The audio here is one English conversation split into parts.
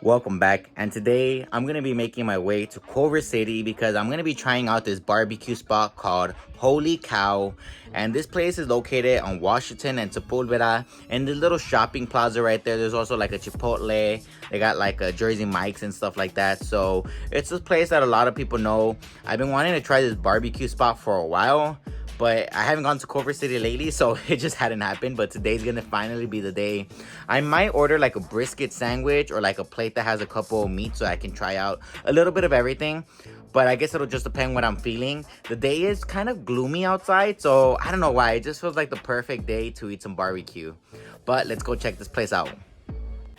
Welcome back, and today I'm gonna be making my way to Culver City because I'm gonna be trying out this barbecue spot called Holy Cow. And this place is located on Washington and Sepulveda, and the little shopping plaza right there. There's also like a Chipotle. They got like a Jersey Mike's and stuff like that. So it's a place that a lot of people know. I've been wanting to try this barbecue spot for a while, but I haven't gone to Culver City lately, so it just hadn't happened. But today's gonna finally be the day. I might order like a brisket sandwich or like a plate that has a couple of meat so I can try out a little bit of everything. But I guess it'll just depend what I'm feeling. The day is kind of gloomy outside, so I don't know why. It just feels like the perfect day to eat some barbecue. But let's go check this place out.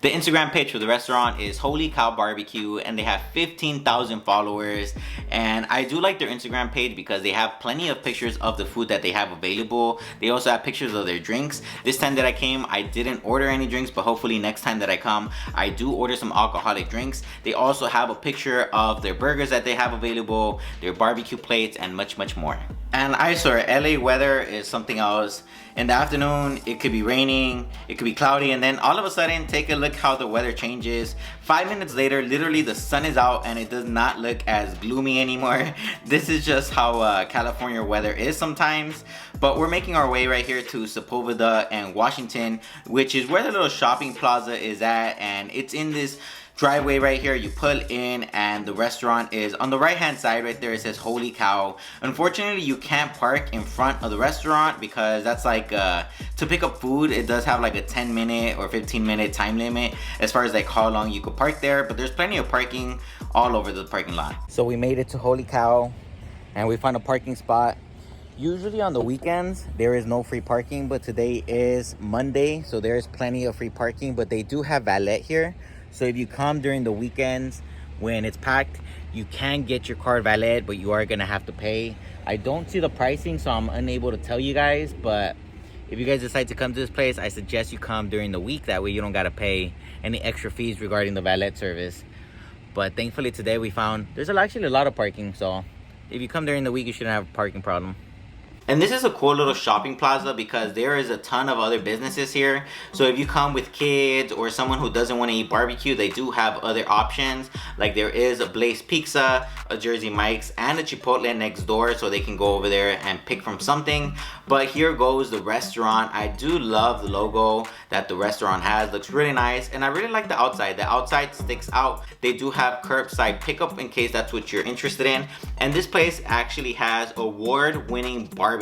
The Instagram page for the restaurant is Holy Cow Barbecue, and they have 15,000 followers. And I do like their Instagram page because they have plenty of pictures of the food that they have available. They also have pictures of their drinks. This time that I came, I didn't order any drinks, but hopefully next time that I come, I do order some alcoholic drinks. They also have a picture of their burgers that they have available, their barbecue plates, and much, much more. And I swear, LA weather is something else. In the afternoon, it could be raining, it could be cloudy, and then all of a sudden, take a look how the weather changes. 5 minutes later, literally the sun is out and it does not look as gloomy anymore. This is just how California weather is sometimes. But we're making our way right here to Sepulveda and Washington, which is where the little shopping plaza is at, and it's in this driveway right here. You pull in and the restaurant is on the right hand side right there. It says Holy Cow. Unfortunately, you can't park in front of the restaurant because that's like to pick up food, it does have like a 10-minute or 15-minute time limit as far as like how long you could park there, but there's plenty of parking all over the parking lot. So we made it to Holy Cow and we found a parking spot. Usually on the weekends there is no free parking, but today is Monday, so there is plenty of free parking, but they do have valet here. So if you come during the weekends when it's packed, you can get your car valet, but you are gonna have to pay. I don't see the pricing, so I'm unable to tell you guys, but if you guys decide to come to this place, I suggest you come during the week. That way you don't gotta pay any extra fees regarding the valet service. But thankfully today we found there's actually a lot of parking, so if you come during the week, you shouldn't have a parking problem. And this is a cool little shopping plaza because there is a ton of other businesses here. So if you come with kids or someone who doesn't want to eat barbecue, they do have other options. Like there is a Blaze Pizza, a Jersey Mike's, and a Chipotle next door, so they can go over there and pick from something. But here goes the restaurant. I do love the logo that the restaurant has. Looks really nice, and I really like the outside. The outside sticks out. They do have curbside pickup in case that's what you're interested in. And this place actually has award-winning barbecue.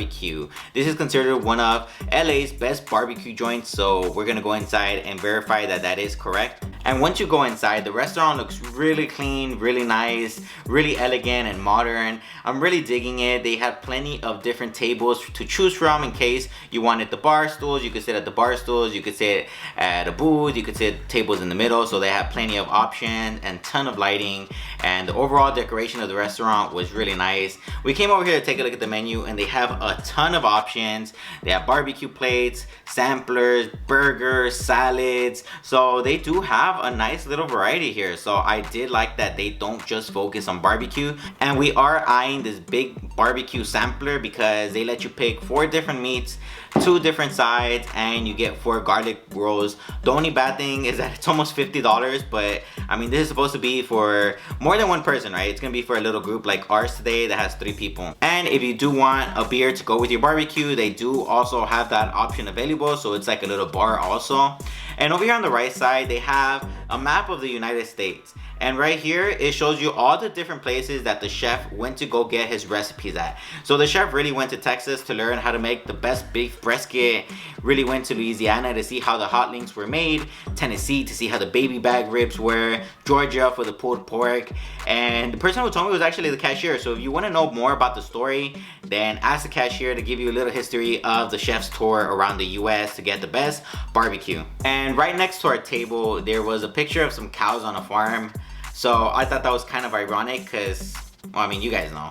This is considered one of LA's best barbecue joints, so we're gonna go inside and verify that that is correct. And once you go inside, the restaurant looks really clean, really nice, really elegant and modern. I'm really digging it. They have plenty of different tables to choose from in case you wanted the bar stools. You could sit at the bar stools, you could sit at a booth, you could sit tables in the middle. So they have plenty of options and ton of lighting, and the overall decoration of the restaurant was really nice. We came over here to take a look at the menu, and they have a ton of options. They have barbecue plates, samplers, burgers, salads. So they do have a nice little variety here. So I did like that they don't just focus on barbecue. And we are eyeing this big barbecue sampler because they let you pick 4 different meats, 2 different sides, and you get 4 garlic rolls. The only bad thing is that it's almost $50, but I mean, this is supposed to be for more than one person, right? It's gonna be for a little group like ours today that has 3 people. And if you do want a beer to go with your barbecue, they do also have that option available, so it's like a little bar also. And over here on the right side, they have a map of the United States. And right here, it shows you all the different places that the chef went to go get his recipes at. So the chef really went to Texas to learn how to make the best beef brisket, really went to Louisiana to see how the hot links were made, Tennessee to see how the baby back ribs were, Georgia for the pulled pork. And the person who told me was actually the cashier. So if you want to know more about the story, then ask the cashier to give you a little history of the chef's tour around the US to get the best barbecue. And right next to our table, there was a picture of some cows on a farm. So I thought that was kind of ironic because, well, I mean, you guys know.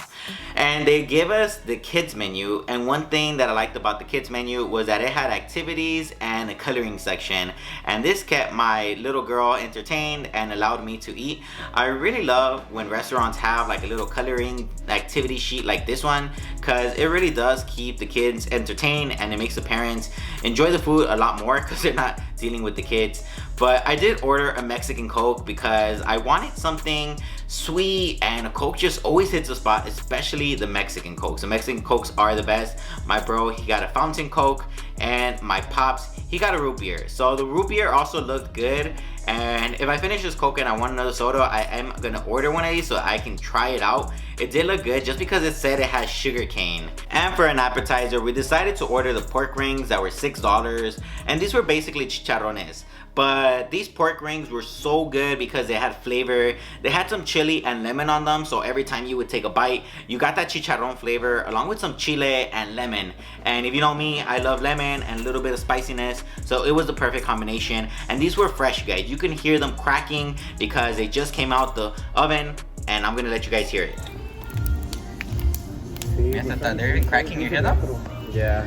And they give us the kids menu, and one thing that I liked about the kids menu was that it had activities and a coloring section, and this kept my little girl entertained and allowed me to eat. I really love when restaurants have like a little coloring activity sheet like this one, because it really does keep the kids entertained and it makes the parents enjoy the food a lot more because they're not dealing with the kids. But I did order a Mexican Coke because I wanted something sweet, and a Coke just always hits the spot, especially the Mexican Cokes. The Mexican Cokes are the best. My bro, he got a fountain Coke, and my pops, he got a root beer. So the root beer also looked good, and if I finish this Coke and I want another soda, I am gonna order one of these so I can try it out. It did look good just because it said it has sugar cane. And for an appetizer, we decided to order the pork rings that were $6, and these were basically chicharrones. But these pork rings were so good because they had flavor. They had some chili and lemon on them, so every time you would take a bite, you got that chicharron flavor along with some chile and lemon. And if you know me, I love lemon and a little bit of spiciness, so it was the perfect combination. And these were fresh, guys. You can hear them cracking because they just came out the oven, and I'm gonna let you guys hear it. They're even cracking, you hear them? Yeah.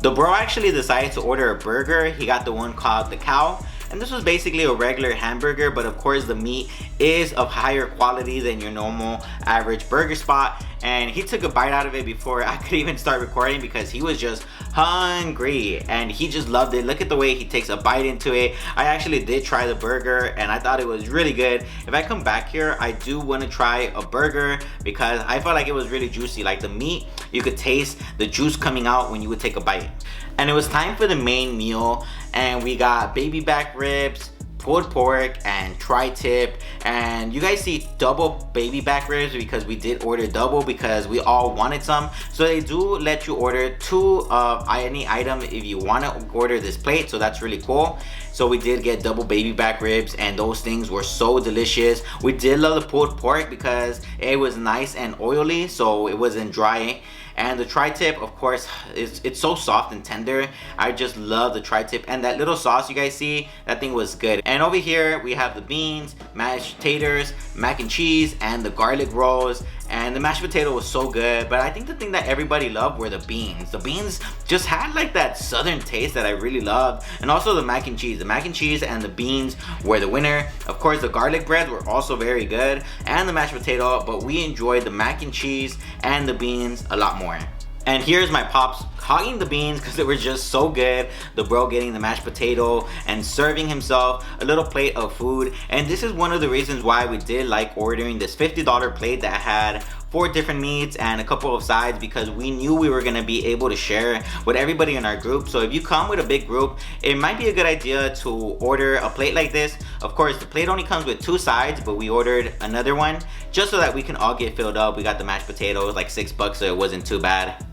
The bro actually decided to order a burger. He got the one called the Cow, and this was basically a regular hamburger, but of course the meat is of higher quality than your normal average burger spot. And he took a bite out of it before I could even start recording because he was just hungry and he just loved it. Look at the way he takes a bite into it. I actually did try the burger and I thought it was really good. If I come back here, I do want to try a burger because I felt like it was really juicy. Like the meat, you could taste the juice coming out when you would take a bite. And it was time for the main meal, and we got baby back ribs, pulled pork, and tri-tip. And you guys see double baby back ribs because we did order double because we all wanted some. So they do let you order 2 of any item if you want to order this plate, so that's really cool. So we did get double baby back ribs, and those things were so delicious. We did love the pulled pork because it was nice and oily, so it wasn't dry. And the tri-tip, of course, it's so soft and tender. I just love the tri-tip. And that little sauce you guys see, that thing was good. And over here, we have the beans, mashed taters, mac and cheese, and the garlic rolls. And the mashed potato was so good. But I think the thing that everybody loved were the beans. The beans just had like that southern taste that I really loved. And also the mac and cheese. The mac and cheese and the beans were the winner. Of course, the garlic bread were also very good. And the mashed potato. But we enjoyed the mac and cheese and the beans a lot more. And here's my pops hogging the beans because they were just so good. The bro getting the mashed potato and serving himself a little plate of food. And this is one of the reasons why we did like ordering this $50 plate that had 4 different meats and a couple of sides, because we knew we were gonna be able to share with everybody in our group. So if you come with a big group, it might be a good idea to order a plate like this. Of course, the plate only comes with 2 sides, but we ordered another one just so that we can all get filled up. We got the mashed potatoes, like $6, so it wasn't too bad.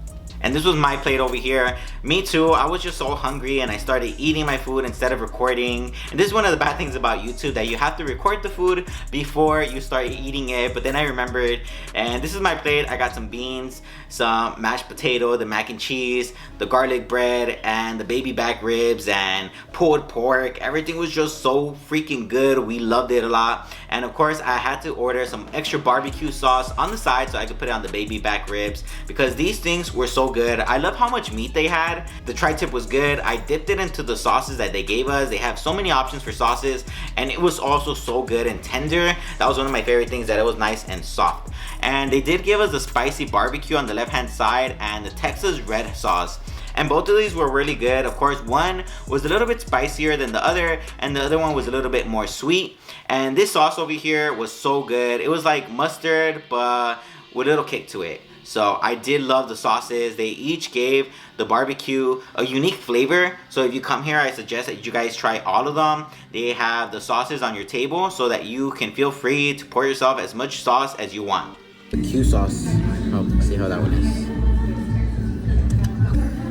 And this was my plate over here. Me too, I was just so hungry and I started eating my food instead of recording. And this is one of the bad things about YouTube, that you have to record the food before you start eating it. But then I remembered, and this is my plate. I got some beans, some mashed potato, the mac and cheese, the garlic bread, and the baby back ribs, and pulled pork. Everything was just so freaking good. We loved it a lot. And of course, I had to order some extra barbecue sauce on the side so I could put it on the baby back ribs because these things were so good. I love how much meat they had. The tri-tip was good. I dipped it into the sauces that they gave us. They have so many options for sauces, and it was also so good and tender. That was one of my favorite things, that it was nice and soft. And they did give us the spicy barbecue on the left hand side and the Texas red sauce. And both of these were really good. Of course, one was a little bit spicier than the other, and the other one was a little bit more sweet. And this sauce over here was so good. It was like mustard, but with a little kick to it. So I did love the sauces. They each gave the barbecue a unique flavor. So if you come here, I suggest that you guys try all of them. They have the sauces on your table so that you can feel free to pour yourself as much sauce as you want. The Q sauce, see how that one is.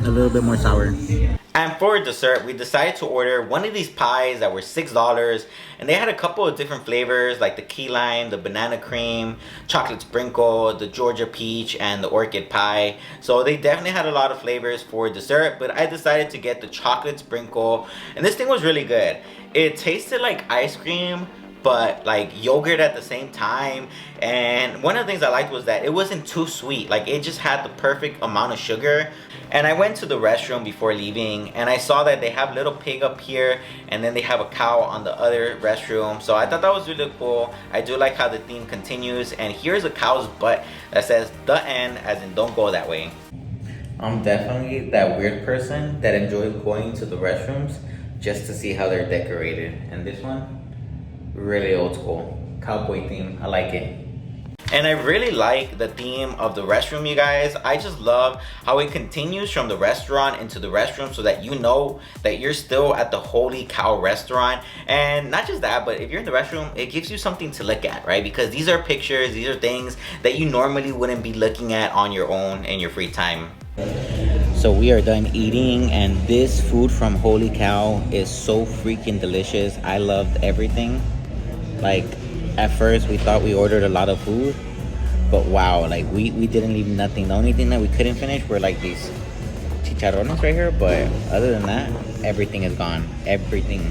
A little bit more sour. And for dessert, we decided to order one of these pies that were $6, and they had a couple of different flavors like the key lime, the banana cream, chocolate sprinkle, the Georgia peach, and the orchid pie. So they definitely had a lot of flavors for dessert, but I decided to get the chocolate sprinkle, and this thing was really good. It tasted like ice cream, but like yogurt at the same time. And one of the things I liked was that it wasn't too sweet. Like it just had the perfect amount of sugar. And I went to the restroom before leaving, and I saw that they have little pig up here, and then they have a cow on the other restroom. So I thought that was really cool. I do like how the theme continues, and here's a cow's butt that says "the end," as in don't go that way. I'm definitely that weird person that enjoys going to the restrooms just to see how they're decorated. And this one, really old school. Cowboy theme, I like it. And I really like the theme of the restroom, you guys. I just love how it continues from the restaurant into the restroom so that you know that you're still at the Holy Cow restaurant. And not just that, but if you're in the restroom, it gives you something to look at, right? Because these are pictures, these are things that you normally wouldn't be looking at on your own in your free time. So we are done eating, and this food from Holy Cow is so freaking delicious. I loved everything. Like, at first we thought we ordered a lot of food, but wow, like we didn't leave nothing. The only thing that we couldn't finish were like these chicharrones right here, but other than that, everything is gone. Everything.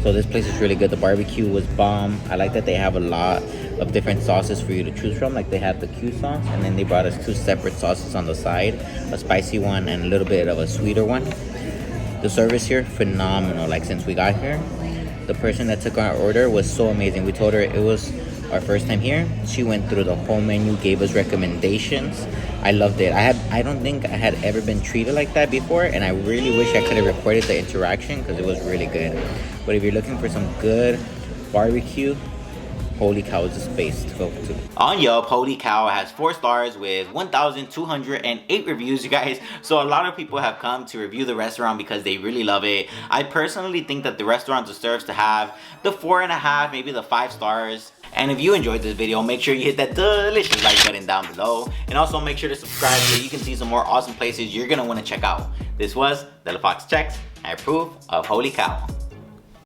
So this place is really good. The barbecue was bomb. I like that they have a lot of different sauces for you to choose from. Like they have the Q sauce, and then they brought us 2 separate sauces on the side, a spicy one and a little bit of a sweeter one. The service here, phenomenal. Like since we got here, the person that took our order was so amazing. We told her it was our first time here. She went through the whole menu, gave us recommendations. I loved it. I don't think I had ever been treated like that before, and I really wish I could have recorded the interaction because it was really good. But if you're looking for some good barbecue, Holy Cow is the space to go to. On Yelp, Holy Cow has 4 stars with 1,208 reviews, you guys. So a lot of people have come to review the restaurant because they really love it. I personally think that the restaurant deserves to have the 4.5, maybe the 5 stars. And if you enjoyed this video, make sure you hit that delicious like button down below. And also make sure to subscribe so you can see some more awesome places you're gonna wanna check out. This was De La Fox Checks. I approve of Holy Cow.